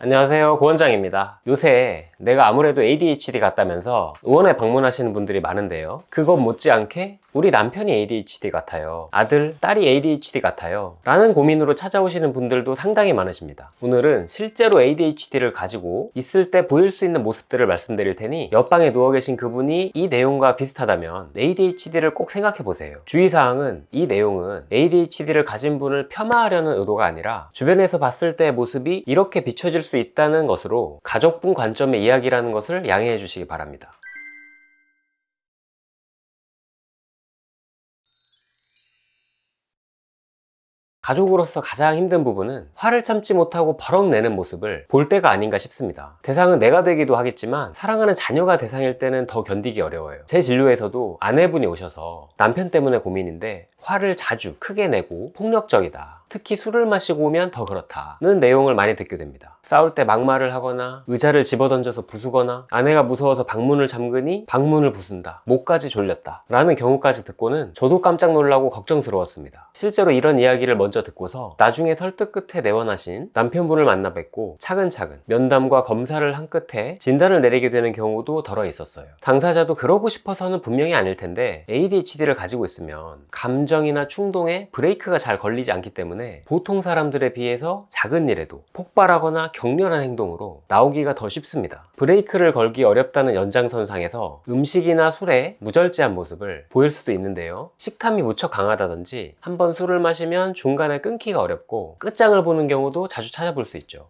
안녕하세요, 고원장입니다. 요새 내가 아무래도 ADHD 같다면서 의원에 방문하시는 분들이 많은데요, 그것 못지않게 우리 남편이 ADHD 같아요, 아들, 딸이 ADHD 같아요 라는 고민으로 찾아오시는 분들도 상당히 많으십니다. 오늘은 실제로 ADHD를 가지고 있을 때 보일 수 있는 모습들을 말씀드릴 테니 옆방에 누워 계신 그분이 이 내용과 비슷하다면 ADHD를 꼭 생각해 보세요. 주의사항은, 이 내용은 ADHD를 가진 분을 폄하하려는 의도가 아니라 주변에서 봤을 때의 모습이 이렇게 비춰질 수 있다는 것으로 가족분 관점의 이야기라는 것을 양해해 주시기 바랍니다. 가족으로서 가장 힘든 부분은 화를 참지 못하고 버럭 내는 모습을 볼 때가 아닌가 싶습니다. 대상은 내가 되기도 하겠지만 사랑하는 자녀가 대상일 때는 더 견디기 어려워요. 제 진료에서도 아내분이 오셔서 남편 때문에 고민인데 화를 자주 크게 내고 폭력적이다, 특히 술을 마시고 오면 더 그렇다는 내용을 많이 듣게 됩니다. 싸울 때 막말을 하거나 의자를 집어던져서 부수거나 아내가 무서워서 방문을 잠그니 방문을 부순다, 목까지 졸렸다 라는 경우까지 듣고는 저도 깜짝 놀라고 걱정스러웠습니다. 실제로 이런 이야기를 먼저 듣고서 나중에 설득 끝에 내원하신 남편분을 만나 뵙고 차근차근 면담과 검사를 한 끝에 진단을 내리게 되는 경우도 덜어 있었어요. 당사자도 그러고 싶어서는 분명히 아닐 텐데 ADHD를 가지고 있으면 감정이나 충동에 브레이크가 잘 걸리지 않기 때문에 보통 사람들에 비해서 작은 일에도 폭발하거나 격렬한 행동으로 나오기가 더 쉽습니다. 브레이크를 걸기 어렵다는 연장선상에서 음식이나 술에 무절제한 모습을 보일 수도 있는데요, 식탐이 무척 강하다든지 한번 술을 마시면 중간에 끊기가 어렵고 끝장을 보는 경우도 자주 찾아볼 수 있죠.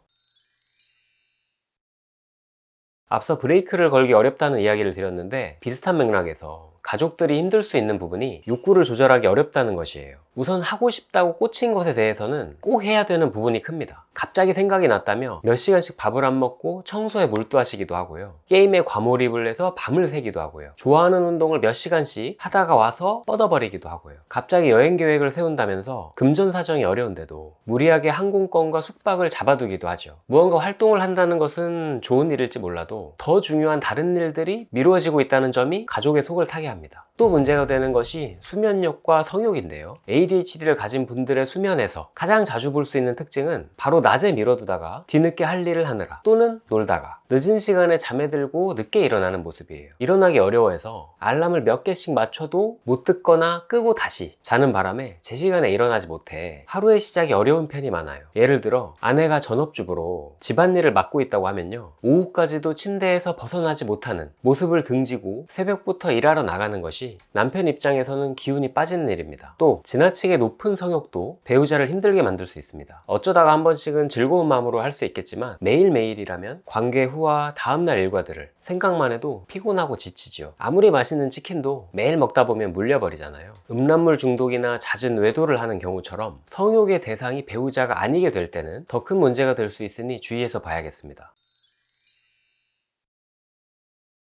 앞서 브레이크를 걸기 어렵다는 이야기를 드렸는데 비슷한 맥락에서 가족들이 힘들 수 있는 부분이 욕구를 조절하기 어렵다는 것이에요. 우선 하고 싶다고 꽂힌 것에 대해서는 꼭 해야 되는 부분이 큽니다. 갑자기 생각이 났다며 몇 시간씩 밥을 안 먹고 청소에 몰두하시기도 하고요, 게임에 과몰입을 해서 밤을 새기도 하고요, 좋아하는 운동을 몇 시간씩 하다가 와서 뻗어버리기도 하고요, 갑자기 여행 계획을 세운다면서 금전사정이 어려운데도 무리하게 항공권과 숙박을 잡아두기도 하죠. 무언가 활동을 한다는 것은 좋은 일일지 몰라도 더 중요한 다른 일들이 미루어지고 있다는 점이 가족의 속을 타게 합니다. 또 문제가 되는 것이 수면욕과 성욕인데요, ADHD를 가진 분들의 수면에서 가장 자주 볼 수 있는 특징은 바로 낮에 미뤄두다가 뒤늦게 할 일을 하느라 또는 놀다가 늦은 시간에 잠에 들고 늦게 일어나는 모습이에요. 일어나기 어려워해서 알람을 몇 개씩 맞춰도 못 듣거나 끄고 다시 자는 바람에 제 시간에 일어나지 못해 하루의 시작이 어려운 편이 많아요. 예를 들어 아내가 전업주부로 집안일을 맡고 있다고 하면요, 오후까지도 침대에서 벗어나지 못하는 모습을 등지고 새벽부터 일하러 나가는 것이 남편 입장에서는 기운이 빠지는 일입니다. 또 지나치게 높은 성욕도 배우자를 힘들게 만들 수 있습니다. 어쩌다가 한 번씩은 즐거운 마음으로 할 수 있겠지만 매일매일이라면 관계 후와 다음날 일과들을 생각만 해도 피곤하고 지치죠. 아무리 맛있는 치킨도 매일 먹다 보면 물려버리잖아요. 음란물 중독이나 잦은 외도를 하는 경우처럼 성욕의 대상이 배우자가 아니게 될 때는 더 큰 문제가 될 수 있으니 주의해서 봐야겠습니다.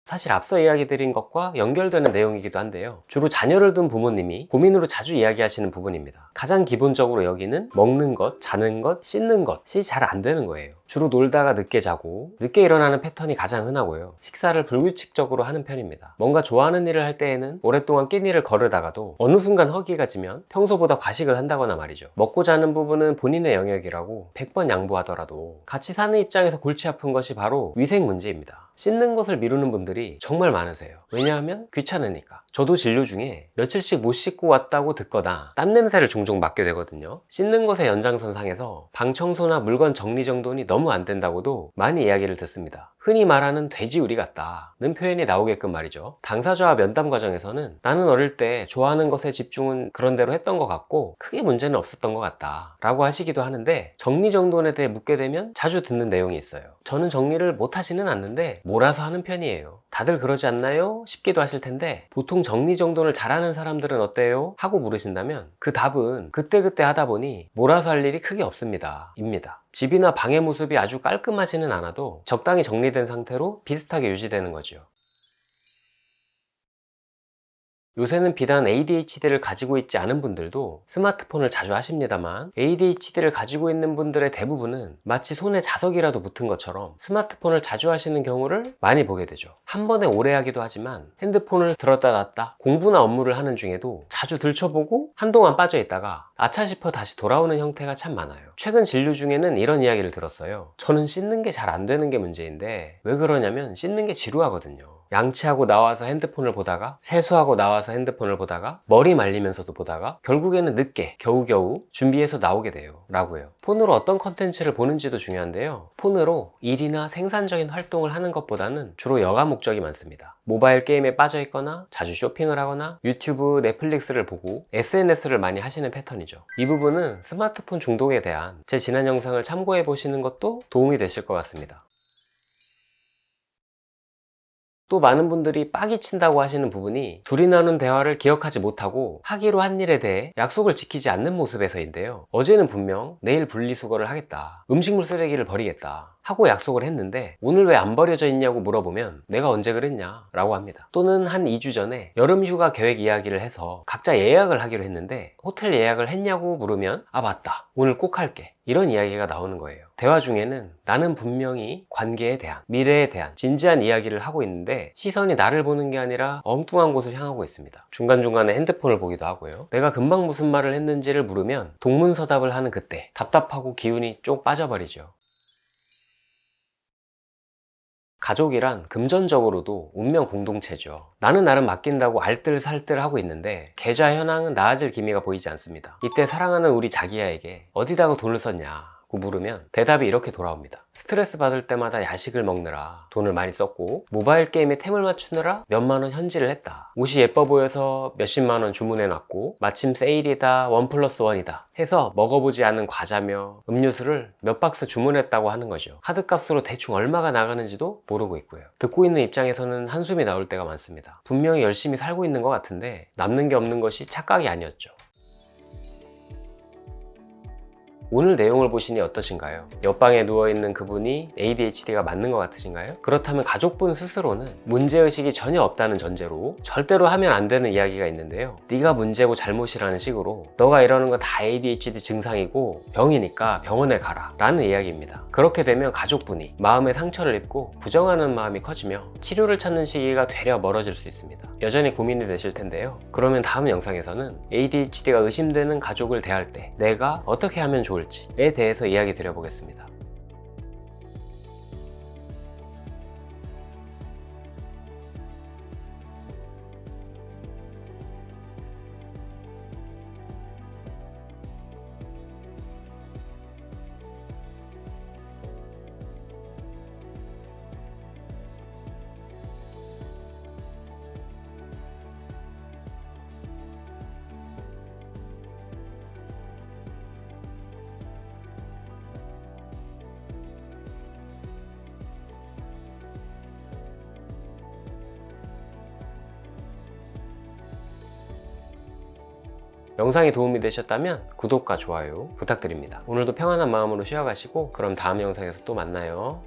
사실 앞서 이야기 드린 것과 연결되는 내용이기도 한데요, 주로 자녀를 둔 부모님이 고민으로 자주 이야기하시는 부분입니다. 가장 기본적으로 여기는 먹는 것, 자는 것, 씻는 것이 잘 안 되는 거예요. 주로 놀다가 늦게 자고 늦게 일어나는 패턴이 가장 흔하고요, 식사를 불규칙적으로 하는 편입니다. 뭔가 좋아하는 일을 할 때에는 오랫동안 끼니를 거르다가도 어느 순간 허기가 지면 평소보다 과식을 한다거나 말이죠. 먹고 자는 부분은 본인의 영역이라고 100번 양보하더라도 같이 사는 입장에서 골치 아픈 것이 바로 위생 문제입니다. 씻는 것을 미루는 분들이 정말 많으세요. 왜냐하면 귀찮으니까. 저도 진료 중에 며칠씩 못 씻고 왔다고 듣거나 땀 냄새를 종종 맡게 되거든요. 씻는 것의 연장선상에서 방 청소나 물건 정리 정돈이 너무 안 된다고도 많이 이야기를 듣습니다. 흔히 말하는 돼지우리 같다는 표현이 나오게끔 말이죠. 당사자와 면담 과정에서는 나는 어릴 때 좋아하는 것에 집중은 그런대로 했던 것 같고 크게 문제는 없었던 것 같다 라고 하시기도 하는데, 정리정돈에 대해 묻게 되면 자주 듣는 내용이 있어요. 저는 정리를 못 하지는 않는데 몰아서 하는 편이에요. 다들 그러지 않나요? 싶기도 하실 텐데, 보통 정리정돈을 잘하는 사람들은 어때요? 하고 물으신다면 그 답은 그때그때 하다 보니 몰아서 할 일이 크게 없습니다 입니다. 집이나 방의 모습이 아주 깔끔하지는 않아도 적당히 정리된 상태로 비슷하게 유지되는 거죠. 요새는 비단 ADHD를 가지고 있지 않은 분들도 스마트폰을 자주 하십니다만, ADHD를 가지고 있는 분들의 대부분은 마치 손에 자석이라도 붙은 것처럼 스마트폰을 자주 하시는 경우를 많이 보게 되죠. 한 번에 오래 하기도 하지만 핸드폰을 들었다 놨다 공부나 업무를 하는 중에도 자주 들춰보고 한동안 빠져 있다가 아차 싶어 다시 돌아오는 형태가 참 많아요. 최근 진료 중에는 이런 이야기를 들었어요. 저는 씻는 게 잘 안 되는 게 문제인데 왜 그러냐면 씻는 게 지루하거든요. 양치하고 나와서 핸드폰을 보다가, 세수하고 나와서 핸드폰을 보다가, 머리 말리면서도 보다가 결국에는 늦게 겨우겨우 준비해서 나오게 돼요 라고 해요. 폰으로 어떤 컨텐츠를 보는지도 중요한데요, 폰으로 일이나 생산적인 활동을 하는 것보다는 주로 여가 목적이 많습니다. 모바일 게임에 빠져 있거나 자주 쇼핑을 하거나 유튜브, 넷플릭스를 보고 SNS를 많이 하시는 패턴이죠. 이 부분은 스마트폰 중독에 대한 제 지난 영상을 참고해 보시는 것도 도움이 되실 것 같습니다. 또 많은 분들이 빡이 친다고 하시는 부분이 둘이 나눈 대화를 기억하지 못하고 하기로 한 일에 대해 약속을 지키지 않는 모습에서인데요. 어제는 분명 내일 분리수거를 하겠다, 음식물 쓰레기를 버리겠다 하고 약속을 했는데 오늘 왜 안 버려져 있냐고 물어보면 내가 언제 그랬냐 라고 합니다. 또는 한 2주 전에 여름휴가 계획 이야기를 해서 각자 예약을 하기로 했는데 호텔 예약을 했냐고 물으면 아 맞다, 오늘 꼭 할게, 이런 이야기가 나오는 거예요. 대화 중에는 나는 분명히 관계에 대한, 미래에 대한 진지한 이야기를 하고 있는데 시선이 나를 보는 게 아니라 엉뚱한 곳을 향하고 있습니다. 중간중간에 핸드폰을 보기도 하고요. 내가 금방 무슨 말을 했는지를 물으면 동문서답을 하는 그때 답답하고 기운이 쪽 빠져버리죠. 가족이란 금전적으로도 운명 공동체죠. 나는 나름 맡긴다고 알뜰살뜰 하고 있는데 계좌 현황은 나아질 기미가 보이지 않습니다. 이때 사랑하는 우리 자기야에게 어디다가 돈을 썼냐 고 물으면 대답이 이렇게 돌아옵니다. 스트레스 받을 때마다 야식을 먹느라 돈을 많이 썼고, 모바일 게임에 템을 맞추느라 몇만원 현질을 했다, 옷이 예뻐 보여서 몇십만원 주문해놨고, 마침 세일이다, 1+1이다 해서 먹어보지 않은 과자며 음료수를 몇 박스 주문했다고 하는 거죠. 카드값으로 대충 얼마가 나가는지도 모르고 있고요. 듣고 있는 입장에서는 한숨이 나올 때가 많습니다. 분명히 열심히 살고 있는 것 같은데 남는 게 없는 것이 착각이 아니었죠. 오늘 내용을 보시니 어떠신가요? 옆방에 누워있는 그분이 ADHD가 맞는 것 같으신가요? 그렇다면 가족분 스스로는 문제의식이 전혀 없다는 전제로 절대로 하면 안 되는 이야기가 있는데요, 네가 문제고 잘못이라는 식으로 너가 이러는 거 다 ADHD 증상이고 병이니까 병원에 가라 라는 이야기입니다. 그렇게 되면 가족분이 마음의 상처를 입고 부정하는 마음이 커지며 치료를 찾는 시기가 되려 멀어질 수 있습니다. 여전히 고민이 되실 텐데요, 그러면 다음 영상에서는 ADHD가 의심되는 가족을 대할 때 내가 어떻게 하면 좋을지에 대해서 이야기 드려보겠습니다. 영상이 도움이 되셨다면 구독과 좋아요 부탁드립니다. 오늘도 평안한 마음으로 쉬어가시고 그럼 다음 영상에서 또 만나요.